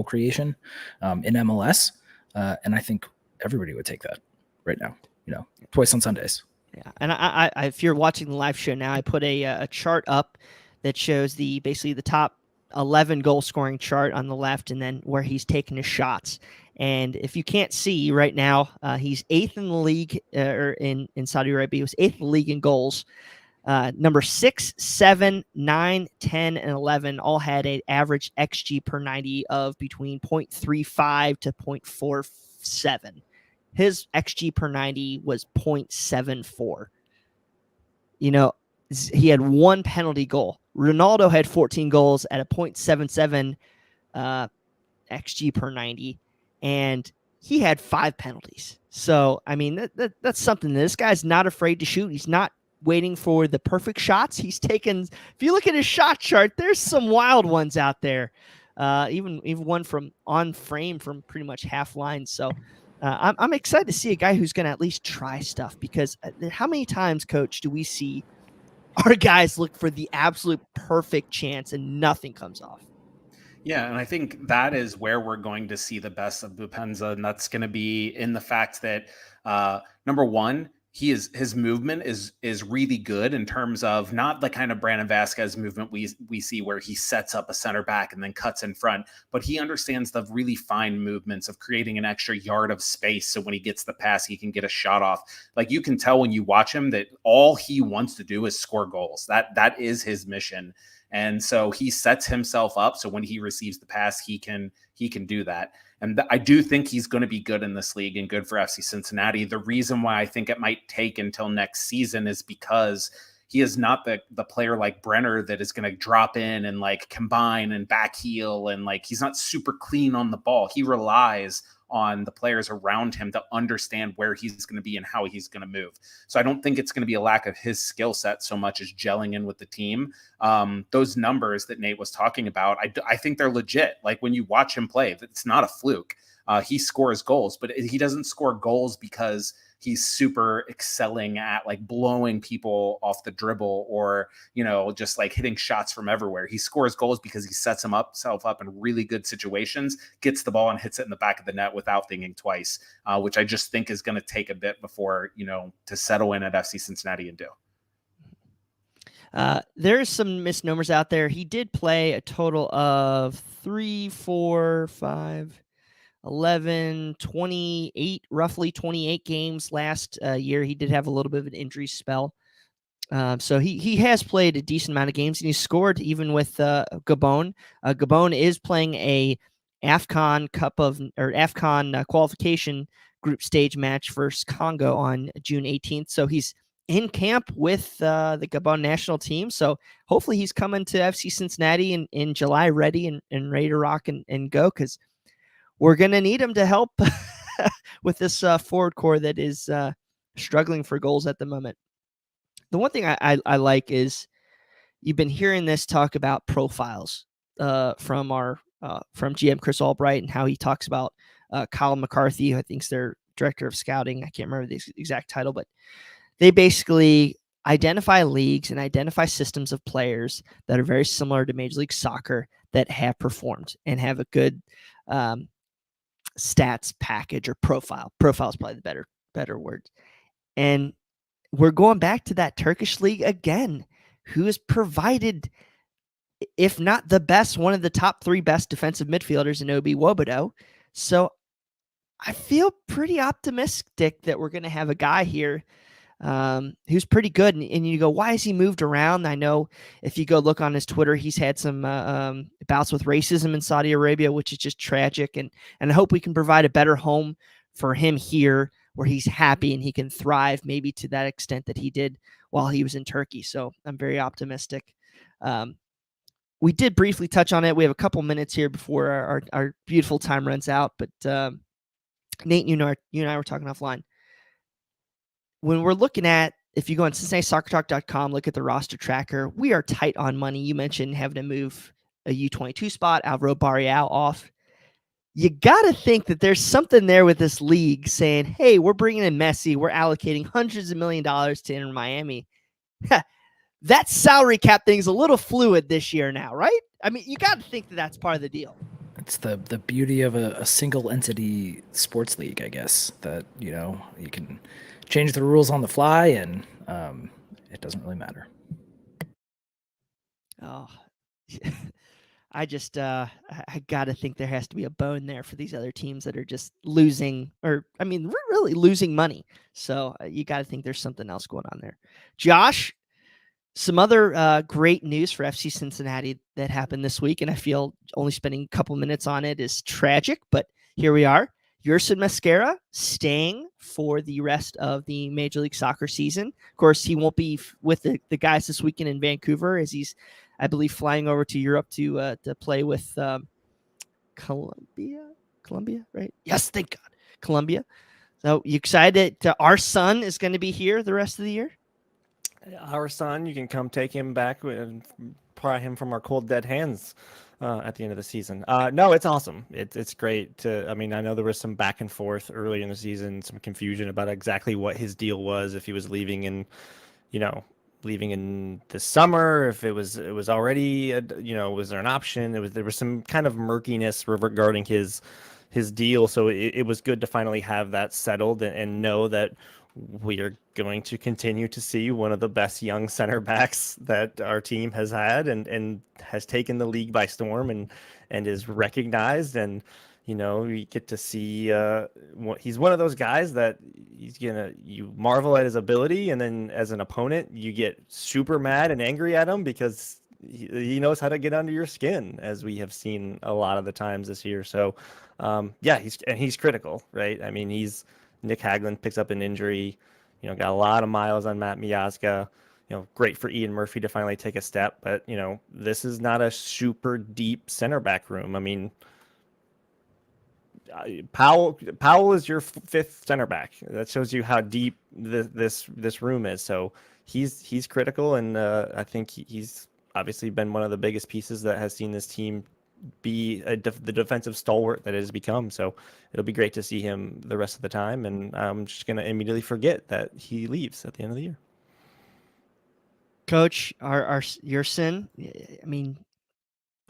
creation in MLS. And I think everybody would take that right now, twice on Sundays. Yeah, and I if you're watching the live show now, I put a chart up that shows basically the top 11 goal scoring chart on the left, and then where he's taking his shots. And if you can't see right now, he's 8th in the league, or in Saudi Arabia. He was 8th in the league in goals. Number 6, 7, 9, 10, and 11 all had an average XG per 90 of between 0.35 to 0.47. His XG per 90 was 0.74. He had one penalty goal. Ronaldo had 14 goals at a 0.77 XG per 90, and he had 5 penalties. So, I mean, that's something. This guy's not afraid to shoot. He's not waiting for the perfect shots. He's taken, if you look at his shot chart, there's some wild ones out there. Even one from on frame from pretty much half line. So I'm excited to see a guy who's going to at least try stuff, because how many times, Coach, do we see our guys look for the absolute perfect chance and nothing comes off? Yeah, and I think that is where we're going to see the best of Boupendza, and that's going to be in the fact that number one, his movement is really good in terms of not the kind of Brandon Vasquez movement we see where he sets up a center back and then cuts in front, but he understands the really fine movements of creating an extra yard of space. So when he gets the pass, he can get a shot off. Like, you can tell when you watch him that all he wants to do is score goals. That is his mission. And so he sets himself up so when he receives the pass, he can do that. And I do think he's going to be good in this league and good for FC Cincinnati. The reason why I think it might take until next season is because he is not the player like Brenner that is going to drop in and like combine and back heel, and like he's not super clean on the ball. He relies on the players around him to understand where he's going to be and how he's going to move. So I don't think it's going to be a lack of his skill set so much as gelling in with the team. Those numbers that Nate was talking about, I think they're legit. Like, when you watch him play, it's not a fluke. He scores goals, but he doesn't score goals because he's super excelling at like blowing people off the dribble or, just like hitting shots from everywhere. He scores goals because he sets himself up in really good situations, gets the ball and hits it in the back of the net without thinking twice, which I just think is going to take a bit before, to settle in at FC Cincinnati and do. There's some misnomers out there. He did play a total of 11, 28, roughly 28 games last year. He did have a little bit of an injury spell. So he has played a decent amount of games, and he scored even with Gabon. Gabon is playing a AFCON qualification group stage match versus Congo on June 18th. So he's in camp with the Gabon national team. So hopefully he's coming to FC Cincinnati in July ready and ready to rock and go, because we're going to need him to help with this forward core that is struggling for goals at the moment. The one thing I like is you've been hearing this talk about profiles from GM Chris Albright, and how he talks about Kyle McCarthy, who I think is their director of scouting. I can't remember the exact title, but they basically identify leagues and identify systems of players that are very similar to Major League Soccer that have performed and have a good stats package or profile. Profile is probably the better word. And we're going back to that Turkish league again, who has provided, if not the best, one of the top 3 best defensive midfielders in Obi Wobodo. So I feel pretty optimistic that we're going to have a guy here who's pretty good. And you go, why has he moved around? I know if you go look on his Twitter, he's had some bouts with racism in Saudi Arabia, which is just tragic. And I hope we can provide a better home for him here where he's happy and he can thrive maybe to that extent that he did while he was in Turkey. So I'm very optimistic. We did briefly touch on it. We have a couple minutes here before our beautiful time runs out. But Nate, you and I were talking offline. When we're looking at, if you go on CincinnatiSoccerTalk.com, look at the roster tracker, we are tight on money. You mentioned having to move a U22 spot, Alvaro Barreal off. You got to think that there's something there with this league saying, hey, we're bringing in Messi. We're allocating hundreds of $millions to Inter Miami. That salary cap thing's a little fluid this year now, right? I mean, you got to think that that's part of the deal. It's the beauty of a single entity sports league, I guess, that, you know, you can change the rules on the fly and it doesn't really matter. Oh, I just, I got to think there has to be a bone there for these other teams that are just losing, or, I mean, really losing money. So you got to think there's something else going on there. Josh, some other great news for FC Cincinnati that happened this week, and I feel only spending a couple minutes on it is tragic, but here we are. Yerson Mosquera staying for the rest of the Major League Soccer season. Of course, he won't be with the guys this weekend in Vancouver, as he's, I believe, flying over to Europe to play with Colombia, right? Yes, thank God, Colombia. So you excited that our son is going to be here the rest of the year? Our son, you can come take him back and pry him from our cold, dead hands at the end of the season. No, it's awesome. It's great I mean, I know there was some back and forth early in the season, some confusion about exactly what his deal was, if he was leaving in the summer, if it was already, was there an option? There was some kind of murkiness regarding his deal. So it was good to finally have that settled and know that we are going to continue to see one of the best young center backs that our team has had and has taken the league by storm and is recognized. And, we get to see he's one of those guys that you marvel at his ability. And then as an opponent, you get super mad and angry at him because he knows how to get under your skin, as we have seen a lot of the times this year. So, he's critical, right? I mean, Nick Hagland picks up an injury, got a lot of miles on Matt Miazga, great for Ian Murphy to finally take a step, but this is not a super deep center back room. I mean, Powell is your fifth center back. That shows you how deep this room is. So he's critical. And I think he's obviously been one of the biggest pieces that has seen this team be the defensive stalwart that it has become. So it'll be great to see him the rest of the time. And I'm just going to immediately forget that he leaves at the end of the year. Coach, your son, I mean,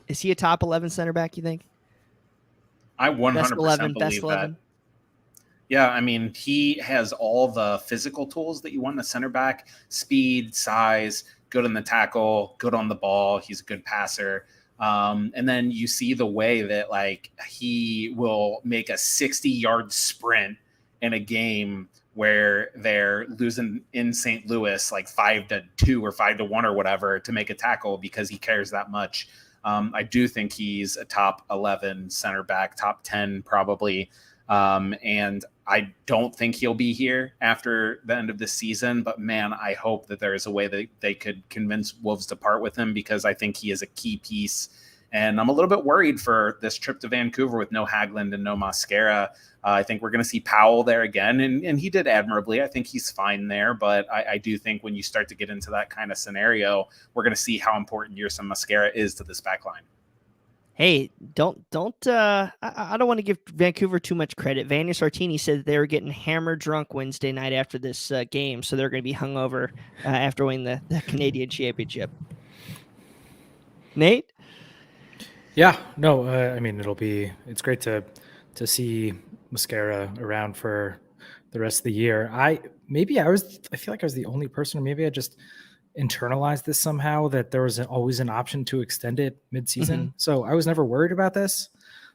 is he a top 11 center back, you think? I 100% best 11, believe best 11. that. Yeah, I mean, he has all the physical tools that you want in a center back: speed, size, good on the tackle, good on the ball. He's a good passer. And then you see the way that he will make a 60-yard sprint in a game where they're losing in St. Louis 5-2 or 5-1 or whatever to make a tackle because he cares that much. I do think he's a top 11 center back, top 10 probably. And I don't think he'll be here after the end of this season, but man, I hope that there is a way that they could convince Wolves to part with him, because I think he is a key piece. And I'm a little bit worried for this trip to Vancouver with no Hagland and no Mosquera. I think we're going to see Powell there again, and he did admirably. I think he's fine there, but I do think when you start to get into that kind of scenario, we're going to see how important Yerson Mosquera is to this back line. Hey, I don't want to give Vancouver too much credit. Vanya Sartini said that they were getting hammered drunk Wednesday night after this game, so they're going to be hungover after winning the Canadian Championship. Nate? Yeah, no, I mean it's great to see Mosquera around for the rest of the year. I feel like I was the only person, or maybe I just internalized this somehow, that there was always an option to extend it mid-season. Mhm. So I was never worried about this.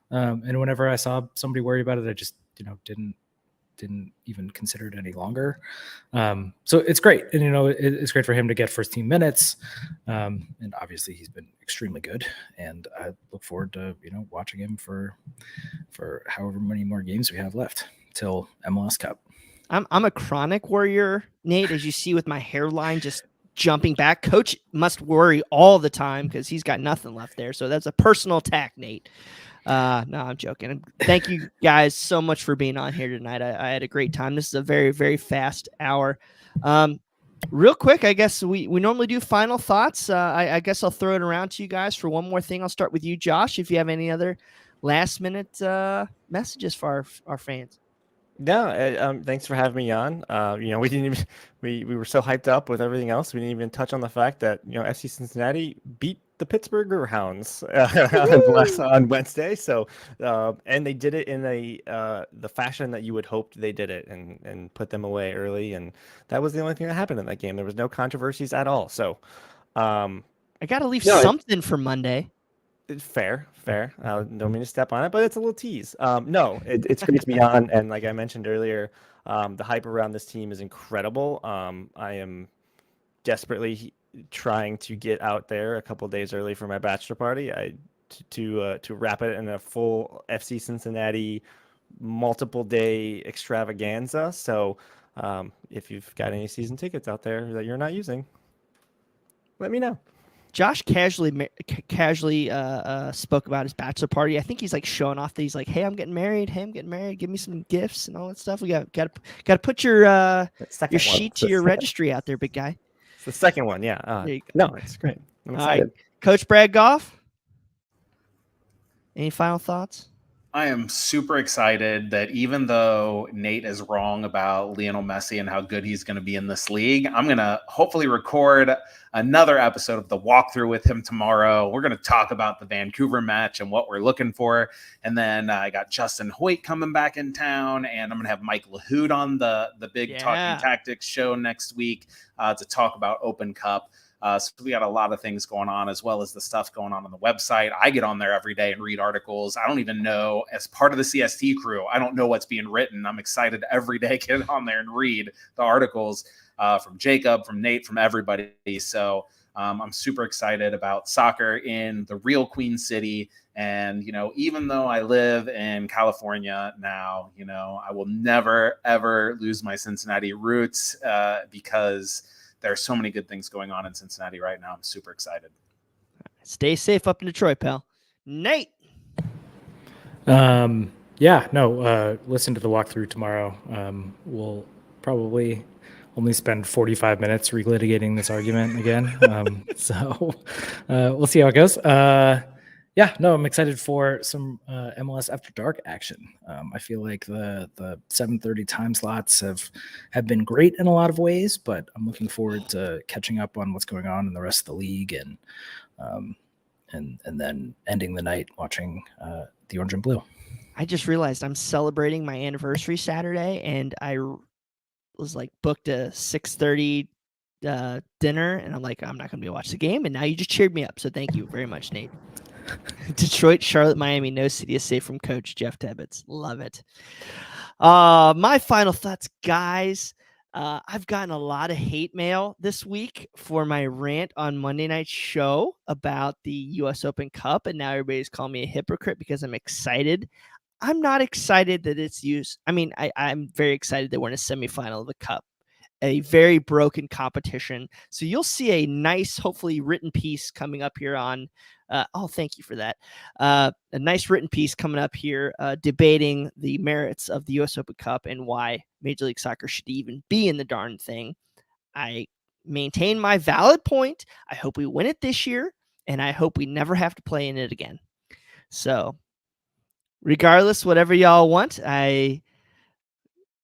And whenever I saw somebody worried about it, I just didn't even consider it any longer. So it's great. And, it's great for him to get first team minutes. And obviously he's been extremely good, and I look forward to, watching him for however many more games we have left till MLS Cup. I'm a chronic worrier, Nate, as you see with my hairline just jumping back. Coach must worry all the time because he's got nothing left there. So that's a personal attack, Nate. No, I'm joking. Thank you guys so much for being on here tonight. I had a great time. This is a very, very fast hour. Real quick, I guess we normally do final thoughts. I guess I'll throw it around to you guys for one more thing. I'll start with you, Josh, if you have any other last minute messages for our fans. No, thanks for having me on. We didn't even we were so hyped up with everything else. We didn't even touch on the fact that FC Cincinnati beat the Pittsburgh Hounds on Wednesday. So, and they did it in the fashion that you would hope they did it, and put them away early. And that was the only thing that happened in that game. There was no controversies at all. So, I got to leave something for Monday. Fair. Don't mean to step on it, but it's a little tease. No, it's great to be on, and like I mentioned earlier, the hype around this team is incredible. I am desperately trying to get out there a couple days early for my bachelor party. To wrap it in a full FC Cincinnati multiple day extravaganza. So, if you've got any season tickets out there that you're not using, let me know. Josh casually spoke about his bachelor party. I think he's like showing off that he's like, "Hey, I'm getting married. Hey, I'm getting married. Give me some gifts and all that stuff." We got to put your sheet to your registry out there, big guy. It's the second one, yeah. No, it's great. I'm excited. Coach Brad Goff, any final thoughts? I am super excited that even though Nate is wrong about Lionel Messi and how good he's going to be in this league, I'm going to hopefully record another episode of the walkthrough with him tomorrow. We're going to talk about the Vancouver match and what we're looking for. And then I got Justin Hoyt coming back in town, and I'm going to have Mike LaHood on the big Talking Tactics show next week to talk about Open Cup. So we got a lot of things going on, as well as the stuff going on the website. I get on there every day and read articles. I don't even know, as part of the CST crew, I don't know what's being written. I'm excited to every day get on there and read the articles from Jacob, from Nate, from everybody. So I'm super excited about soccer in the real Queen City. And, even though I live in California now, I will never, ever lose my Cincinnati roots because there are so many good things going on in Cincinnati right now. I'm super excited. Stay safe up in Detroit, pal. Nate. Listen to the walkthrough tomorrow. We'll probably only spend 45 minutes relitigating this argument again. So we'll see how it goes. I'm excited for some MLS After Dark action. I feel like the 7:30 time slots have been great in a lot of ways, but I'm looking forward to catching up on what's going on in the rest of the league, and then ending the night watching the Orange and Blue. I just realized I'm celebrating my anniversary Saturday, and I was like booked a 6:30 dinner, and I'm like, I'm not going to be able to watch the game, and now you just cheered me up, so thank you very much, Nate. Detroit, Charlotte, Miami, no city is safe from Coach Jeff Tebbets. Love it. My final thoughts, guys. I've gotten a lot of hate mail this week for my rant on Monday night's show about the U.S. Open Cup, and now everybody's calling me a hypocrite because I'm excited. I'm not excited that it's used. I mean, I'm very excited that we're in a semifinal of the Cup, a very broken competition. So you'll see a nice, hopefully written piece coming up here on thank you for that. A nice written piece coming up here debating the merits of the U.S. Open Cup and why Major League Soccer should even be in the darn thing. I maintain my valid point. I hope we win it this year, and I hope we never have to play in it again. So regardless, whatever y'all want,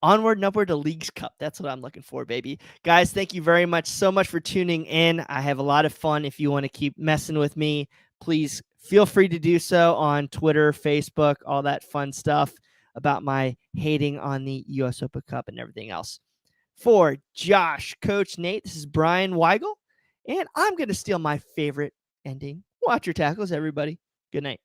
onward and upward to Leagues Cup. That's what I'm looking for, baby. Guys, thank you very much so much for tuning in. I have a lot of fun. If you want to keep messing with me, please feel free to do so on Twitter, Facebook, all that fun stuff about my hating on the US Open Cup and everything else. For Josh, Coach Nate, this is Brian Weigel, and I'm going to steal my favorite ending. Watch your tackles, everybody. Good night.